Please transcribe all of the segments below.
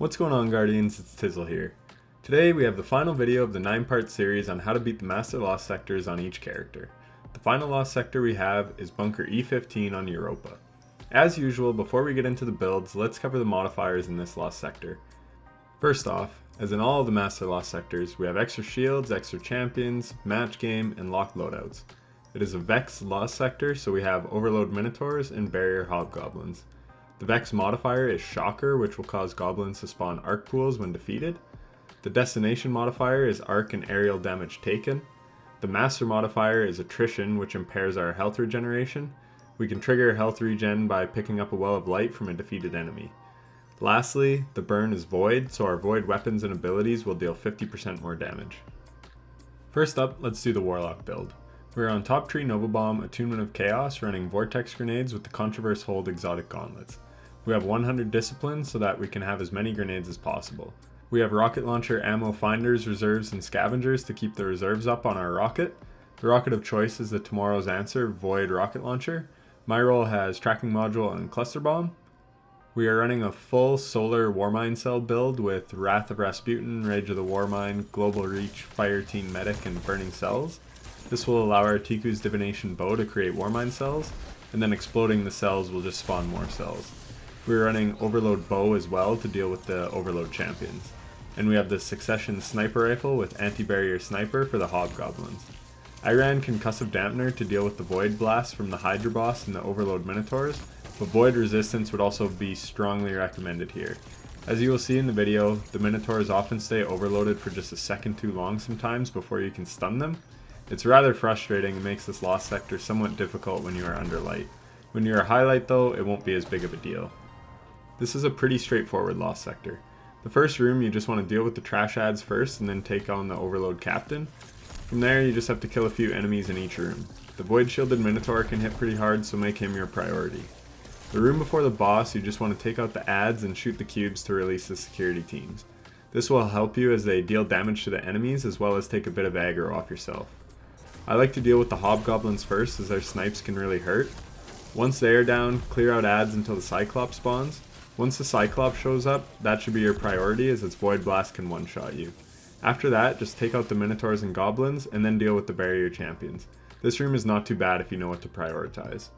What's going on, Guardians? It's Tizzle here. Today we have the final video of the 9-part series on how to beat the Master Lost sectors on each character. The final Lost sector we have is Bunker E15 on Europa. As usual, before we get into the builds, let's cover the modifiers in this Lost sector. First off, as in all of the Master Lost sectors, we have extra shields, extra champions, match game, and locked loadouts. It is a Vex Lost sector, so we have Overload Minotaurs and Barrier Hobgoblins. The Vex modifier is Shocker, which will cause goblins to spawn arc pools when defeated. The Destination modifier is arc and aerial damage taken. The Master modifier is Attrition, which impairs our health regeneration. We can trigger health regen by picking up a well of light from a defeated enemy. Lastly, the burn is Void, so our Void weapons and abilities will deal 50% more damage. First up, let's do the Warlock build. We're on Top Tree Nova Bomb, Attunement of Chaos, running Vortex Grenades with the Controverse Hold Exotic Gauntlets. We have 100 Discipline so that we can have as many grenades as possible. We have Rocket Launcher, Ammo Finders, Reserves, and Scavengers to keep the reserves up on our rocket. The rocket of choice is the Tomorrow's Answer Void Rocket Launcher. My role has Tracking Module and Cluster Bomb. We are running a full Solar Warmind Cell build with Wrath of Rasputin, Rage of the Warmind, Global Reach, Fire Team Medic, and Burning Cells. This will allow our Tiku's Divination Bow to create Warmind cells, and then exploding the cells will just spawn more cells. We're running Overload Bow as well to deal with the Overload champions. And we have the Succession Sniper Rifle with Anti-Barrier Sniper for the Hobgoblins. I ran Concussive Dampener to deal with the Void Blast from the Hydra Boss and the Overload Minotaurs, but Void Resistance would also be strongly recommended here. As you will see in the video, the Minotaurs often stay overloaded for just a second too long sometimes before you can stun them. It's rather frustrating and makes this Lost sector somewhat difficult when you are under light. When you are highlight though, it won't be as big of a deal. This is a pretty straightforward Lost sector. The first room you just want to deal with the trash ads first and then take on the Overload Captain. From there you just have to kill a few enemies in each room. The Void Shielded Minotaur can hit pretty hard, so make him your priority. The room before the boss, you just want to take out the ads and shoot the cubes to release the security teams. This will help you as they deal damage to the enemies as well as take a bit of aggro off yourself. I like to deal with the Hobgoblins first as their snipes can really hurt. Once they are down, clear out ads until the Cyclops spawns. Once the Cyclops shows up, that should be your priority as its Void Blast can one-shot you. After that, just take out the Minotaurs and Goblins and then deal with the Barrier champions. This room is not too bad if you know what to prioritize.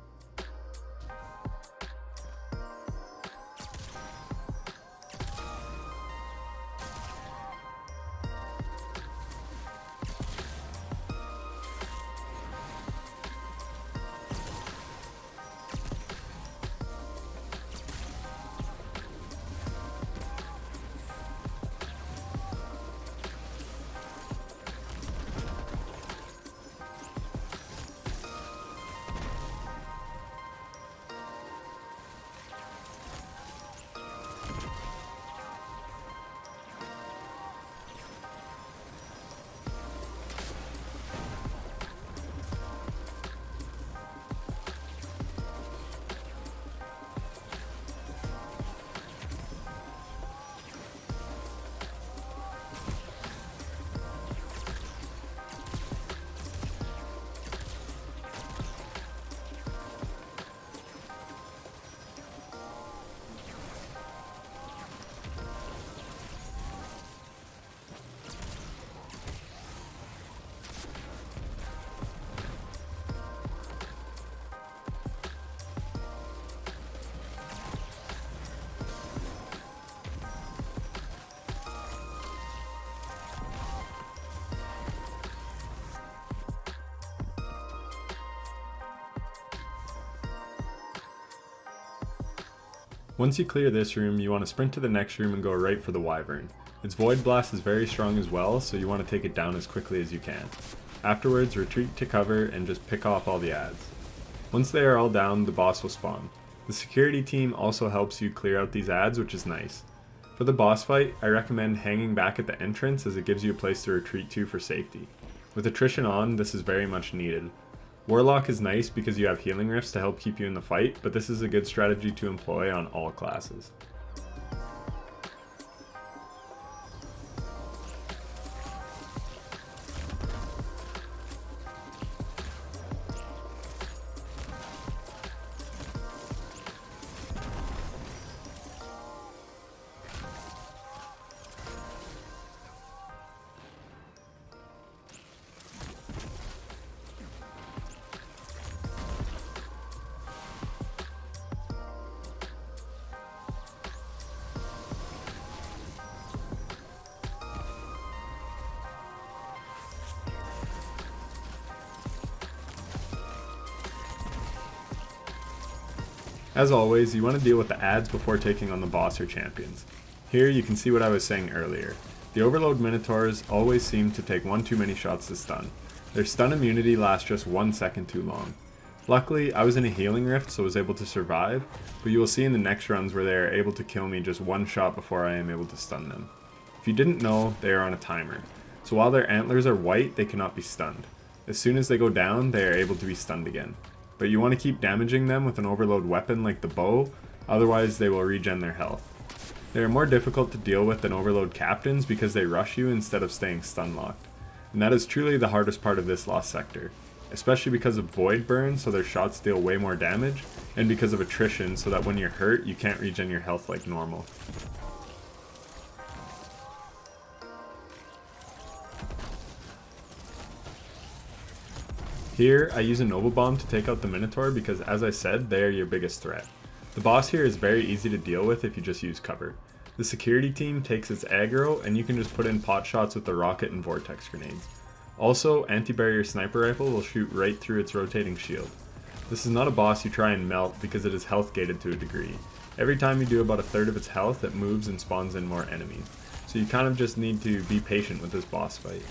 Once you clear this room, you want to sprint to the next room and go right for the Wyvern. Its Void Blast is very strong as well, so you want to take it down as quickly as you can. Afterwards, retreat to cover and just pick off all the ads. Once they are all down, the boss will spawn. The security team also helps you clear out these ads, which is nice. For the boss fight, I recommend hanging back at the entrance as it gives you a place to retreat to for safety. With attrition on, this is very much needed. Warlock is nice because you have healing rifts to help keep you in the fight, but this is a good strategy to employ on all classes. As always, you want to deal with the adds before taking on the boss or champions. Here you can see what I was saying earlier. The overload minotaurs always seem to take one too many shots to stun. Their stun immunity lasts just 1 second too long. Luckily, I was in a healing rift so I was able to survive, but you will see in the next runs where they are able to kill me just one shot before I am able to stun them. If you didn't know, they are on a timer, so while their antlers are white, they cannot be stunned. As soon as they go down, they are able to be stunned again. But you want to keep damaging them with an overload weapon like the bow, otherwise they will regen their health. They are more difficult to deal with than overload captains because they rush you instead of staying stun locked. And that is truly the hardest part of this lost sector. Especially because of void burn, so their shots deal way more damage, and because of attrition, so that when you're hurt, you can't regen your health like normal. Here, I use a Nova Bomb to take out the Minotaur because, as I said, they are your biggest threat. The boss here is very easy to deal with if you just use cover. The security team takes its aggro, and you can just put in pot shots with the rocket and vortex grenades. Also, anti-barrier sniper rifle will shoot right through its rotating shield. This is not a boss you try and melt because it is health gated to a degree. Every time you do about a third of its health, it moves and spawns in more enemies. So you kind of just need to be patient with this boss fight.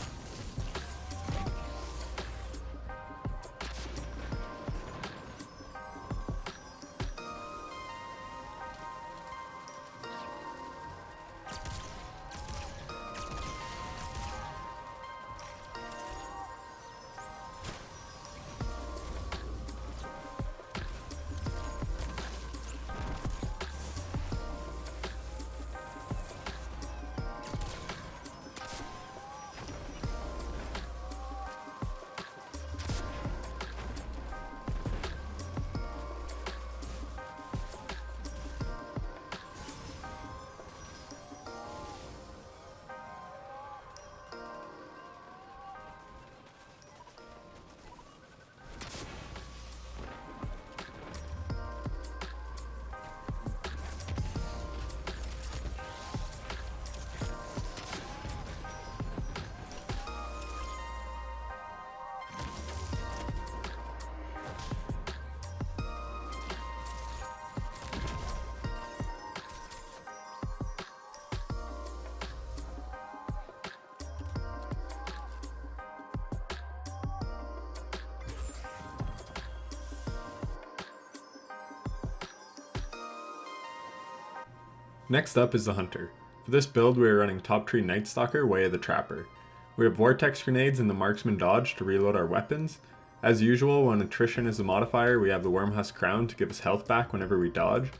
Next up is the Hunter. For this build we are running Top Tree Night Stalker, Way of the Trapper. We have Vortex Grenades and the Marksman Dodge to reload our weapons. As usual, when Attrition is the modifier, we have the Wormhusk Crown to give us health back whenever we dodge.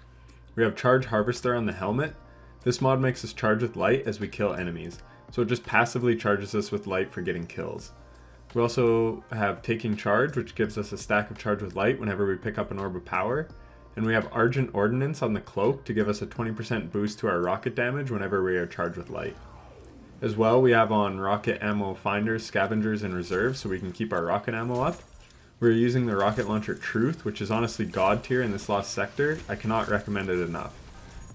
We have Charge Harvester on the helmet. This mod makes us charge with light as we kill enemies, so it just passively charges us with light for getting kills. We also have Taking Charge, which gives us a stack of charge with light whenever we pick up an orb of power. And we have Argent Ordnance on the cloak to give us a 20% boost to our rocket damage whenever we are charged with light. As well, we have on rocket ammo finders, scavengers, and reserves so we can keep our rocket ammo up. We're using the rocket launcher Truth, which is honestly god tier in this lost sector. I cannot recommend it enough.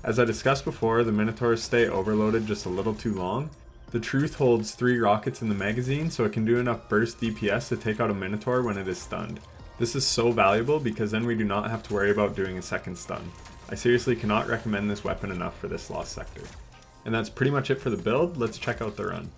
As I discussed before, the Minotaurs stay overloaded just a little too long. The Truth holds 3 rockets in the magazine, so it can do enough burst DPS to take out a Minotaur when it is stunned. This is so valuable because then we do not have to worry about doing a second stun. I seriously cannot recommend this weapon enough for this lost sector. And that's pretty much it for the build. Let's check out the run.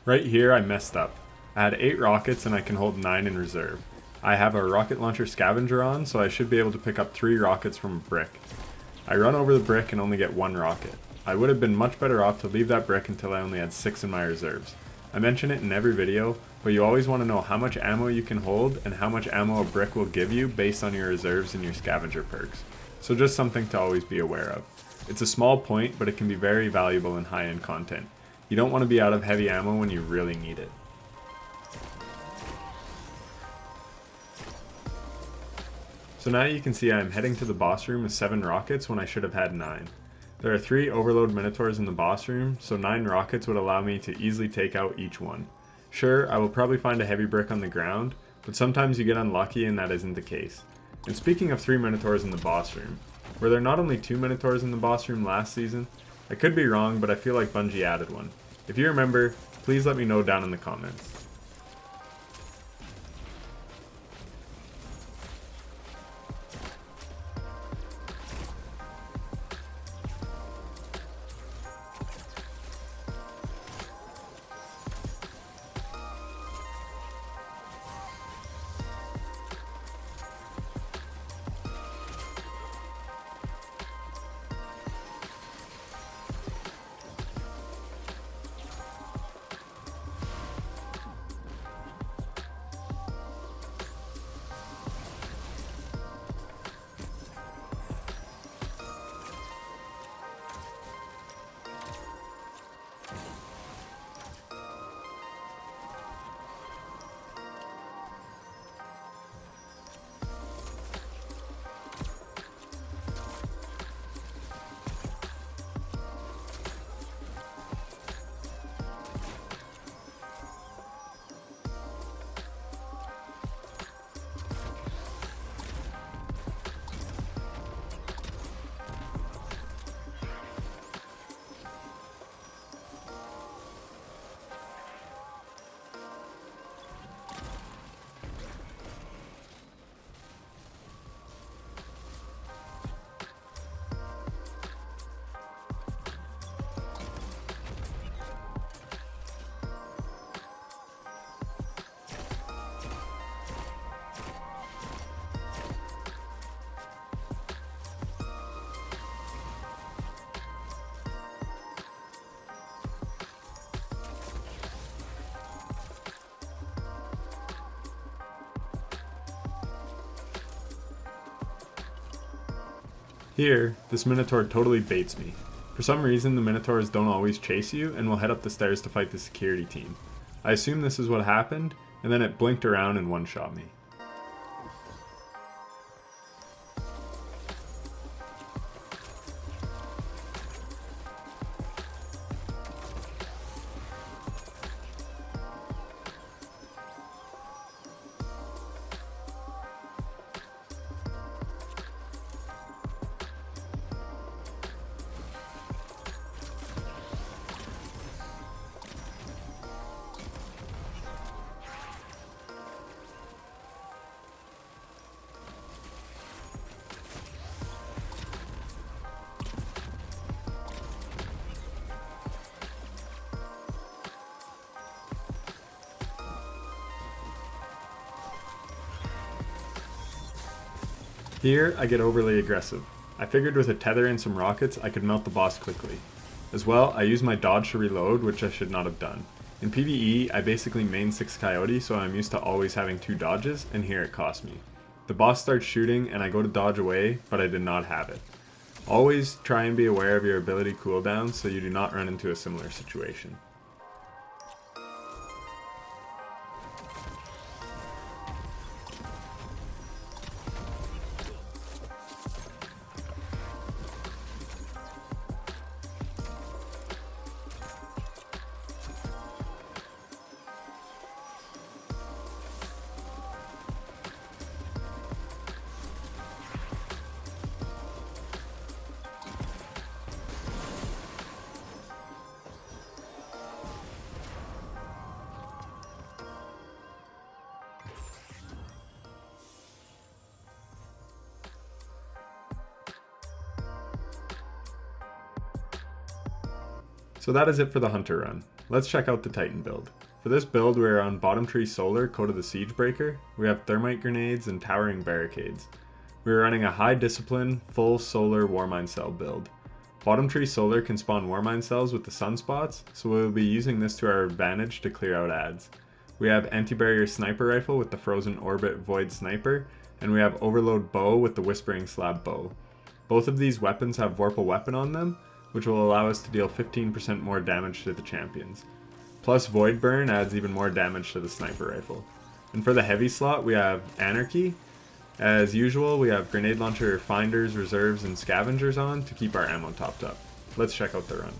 Right here I messed up. I had 8 rockets and I can hold 9 in reserve. I have a rocket launcher scavenger on, so I should be able to pick up 3 rockets from a brick. I run over the brick and only get 1 rocket. I would have been much better off to leave that brick until I only had 6 in my reserves. I mention it in every video, but you always want to know how much ammo you can hold and how much ammo a brick will give you based on your reserves and your scavenger perks. So just something to always be aware of. It's a small point, but it can be very valuable in high-end content. You don't want to be out of heavy ammo when you really need it. So now you can see I am heading to the boss room with 7 rockets when I should have had 9. There are 3 overload minotaurs in the boss room, so 9 rockets would allow me to easily take out each one. Sure, I will probably find a heavy brick on the ground, but sometimes you get unlucky and that isn't the case. And speaking of 3 minotaurs in the boss room, were there not only 2 minotaurs in the boss room last season? I could be wrong, but I feel like Bungie added one. If you remember, please let me know down in the comments. Here, this Minotaur totally baits me. For some reason, the Minotaurs don't always chase you and will head up the stairs to fight the security team. I assume this is what happened, and then it blinked around and one-shot me. Here, I get overly aggressive. I figured with a tether and some rockets, I could melt the boss quickly. As well, I use my dodge to reload, which I should not have done. In PvE, I basically main 6 Coyote, so I'm used to always having 2 dodges, and here it cost me. The boss starts shooting, and I go to dodge away, but I did not have it. Always try and be aware of your ability cooldowns so you do not run into a similar situation. So that is it for the Hunter run. Let's check out the Titan build. For this build, we are on Bottom Tree Solar, Code of the Siegebreaker. We have Thermite Grenades and Towering Barricades. We are running a high discipline, full solar Warmind Cell build. Bottom Tree Solar can spawn Warmind Cells with the sunspots, so we will be using this to our advantage to clear out adds. We have Anti-Barrier Sniper Rifle with the Frozen Orbit Void Sniper, and we have Overload Bow with the Whispering Slab Bow. Both of these weapons have Vorpal Weapon on them, which will allow us to deal 15% more damage to the champions. Plus Void Burn adds even more damage to the Sniper Rifle. And for the heavy slot, we have Anarchy. As usual, we have Grenade Launcher Finders, Reserves, and Scavengers on to keep our ammo topped up. Let's check out the run.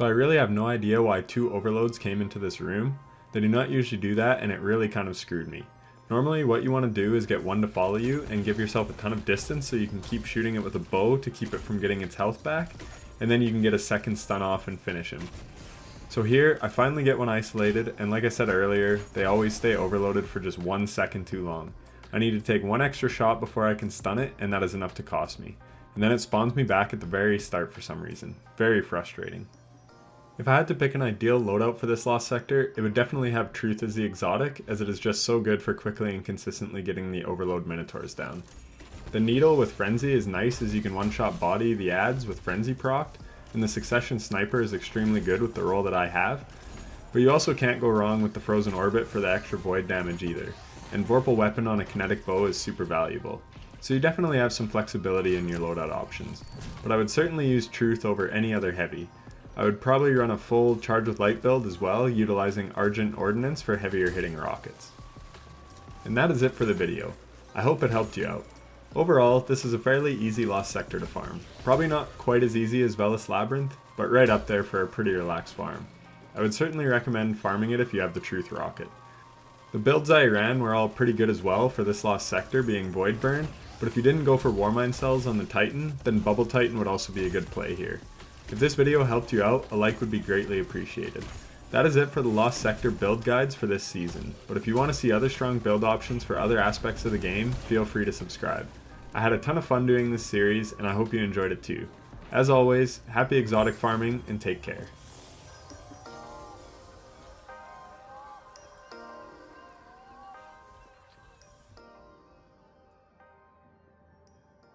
So I really have no idea why 2 overloads came into this room. They do not usually do that, and it really kind of screwed me. Normally what you want to do is get one to follow you and give yourself a ton of distance so you can keep shooting it with a bow to keep it from getting its health back, and then you can get a second stun off and finish him. So here, I finally get one isolated, and like I said earlier, they always stay overloaded for just 1 second too long. I need to take 1 extra shot before I can stun it, and that is enough to cost me. And then it spawns me back at the very start for some reason. Very frustrating. If I had to pick an ideal loadout for this lost sector, it would definitely have Truth as the exotic, as it is just so good for quickly and consistently getting the overload minotaurs down. The needle with Frenzy is nice as you can one-shot body the ads with Frenzy procced, and the Succession Sniper is extremely good with the role that I have, but you also can't go wrong with the Frozen Orbit for the extra void damage either, and Vorpal Weapon on a kinetic bow is super valuable. So you definitely have some flexibility in your loadout options, but I would certainly use Truth over any other heavy. I would probably run a full Charge with Light build as well, utilizing Argent Ordnance for heavier hitting rockets. And that is it for the video. I hope it helped you out. Overall, this is a fairly easy lost sector to farm. Probably not quite as easy as Velis Labyrinth, but right up there for a pretty relaxed farm. I would certainly recommend farming it if you have the Truth rocket. The builds I ran were all pretty good as well for this lost sector, being Void Burn, but if you didn't go for Warmind cells on the Titan, then Bubble Titan would also be a good play here. If this video helped you out, a like would be greatly appreciated. That is it for the Lost Sector build guides for this season, but if you want to see other strong build options for other aspects of the game, feel free to subscribe. I had a ton of fun doing this series, and I hope you enjoyed it too. As always, happy exotic farming, and take care.